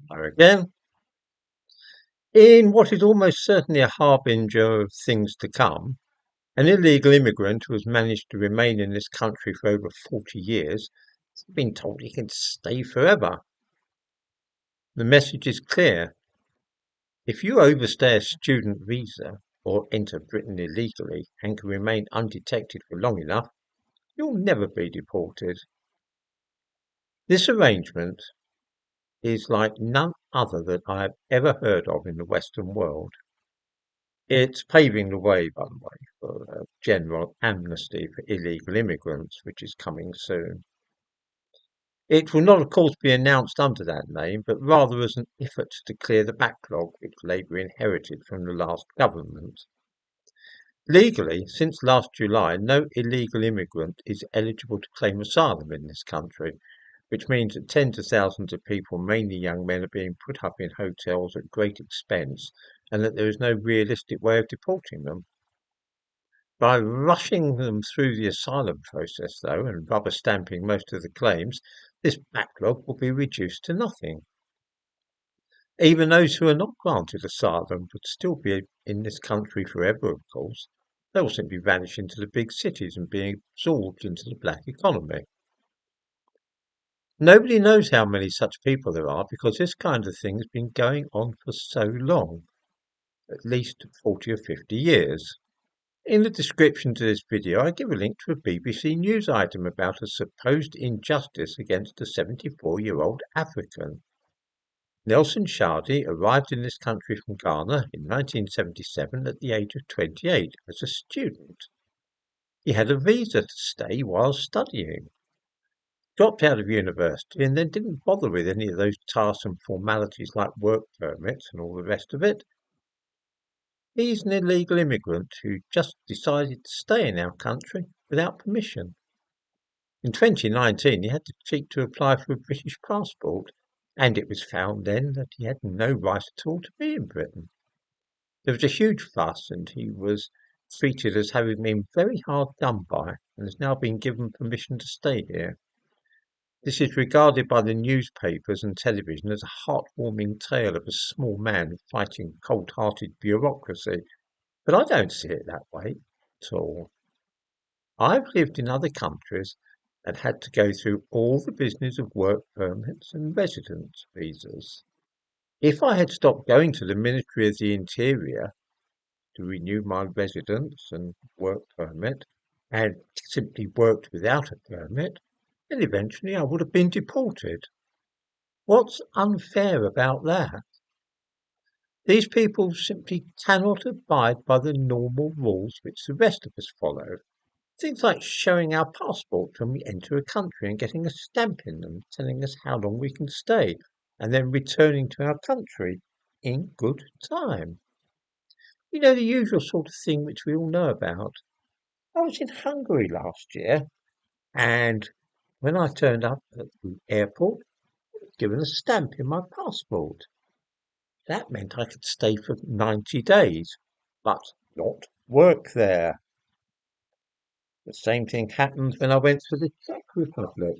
Hello again. In what is almost certainly a harbinger of things to come, an illegal immigrant who has managed to remain in this country for over 40 years has been told he can stay forever. The message is clear. If you overstay a student visa or enter Britain illegally and can remain undetected for long enough, you'll never be deported. This arrangement is like none other that I have ever heard of in the Western world. It's paving the way, by the way, for a general amnesty for illegal immigrants, which is coming soon. It will not, of course, be announced under that name, but rather as an effort to clear the backlog which Labour inherited from the last government. Legally, since last July, no illegal immigrant is eligible to claim asylum in this country, which means that tens of thousands of people, mainly young men, are being put up in hotels at great expense, and that there is no realistic way of deporting them. By rushing them through the asylum process, though, and rubber stamping most of the claims, this backlog will be reduced to nothing. Even those who are not granted asylum would still be in this country forever, of course. They will simply vanish into the big cities and be absorbed into the black economy. Nobody knows how many such people there are because this kind of thing has been going on for so long, at least 40 or 50 years. In the description to this video, I give a link to a BBC News item about a supposed injustice against a 74-year-old African. Nelson Shardi arrived in this country from Ghana in 1977 at the age of 28 as a student. He had a visa to stay while studying, dropped out of university and then didn't bother with any of those tiresome formalities like work permits and all the rest of it. He's an illegal immigrant who just decided to stay in our country without permission. In 2019, he had to seek to apply for a British passport, and it was found then that he had no right at all to be in Britain. There was a huge fuss, and he was treated as having been very hard done by, and has now been given permission to stay here. This is regarded by the newspapers and television as a heartwarming tale of a small man fighting cold-hearted bureaucracy, but I don't see it that way at all. I've lived in other countries and had to go through all the business of work permits and residence visas. If I had stopped going to the Ministry of the Interior to renew my residence and work permit and simply worked without a permit, then eventually I would have been deported. What's unfair about that? These people simply cannot abide by the normal rules which the rest of us follow. Things like showing our passports when we enter a country and getting a stamp in them telling us how long we can stay, and then returning to our country in good time. You know, the usual sort of thing which we all know about. I was in Hungary last year, and when I turned up at the airport, I was given a stamp in my passport. That meant I could stay for 90 days, but not work there. The same thing happened when I went to the Czech Republic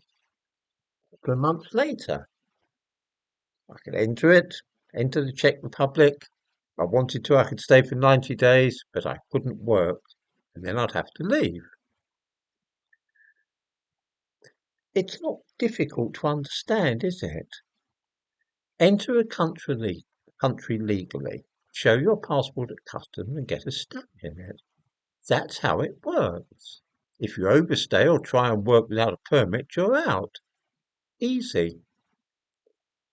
a couple of months later. I could enter the Czech Republic. If I wanted to, I could stay for 90 days, but I couldn't work, and then I'd have to leave. It's not difficult to understand, is it? Enter a country legally, show your passport at customs and get a stamp in it. That's how it works. If you overstay or try and work without a permit, you're out. Easy.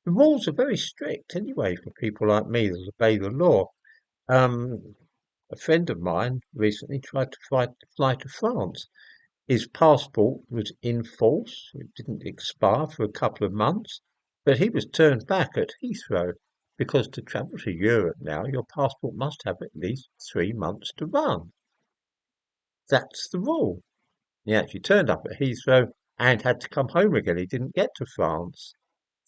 The rules are very strict anyway for people like me that obey the law. Um, a friend of mine recently tried to fly to France. His passport was in force. It didn't expire for a couple of months, but he was turned back at Heathrow because to travel to Europe now, your passport must have at least 3 months to run. That's the rule. He actually turned up at Heathrow and had to come home again. He didn't get to France.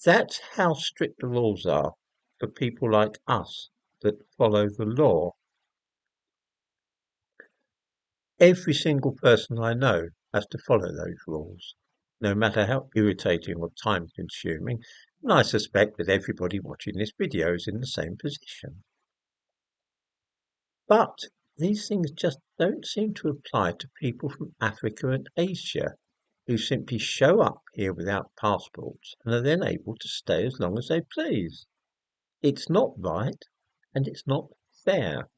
That's how strict the laws are for people like us that follow the law. Every single person I know has to follow those rules, no matter how irritating or time consuming. and I suspect that everybody watching this video is in the same position. But these things just don't seem to apply to people from Africa and Asia who simply show up here without passports and are then able to stay as long as they please. It's not right and it's not fair.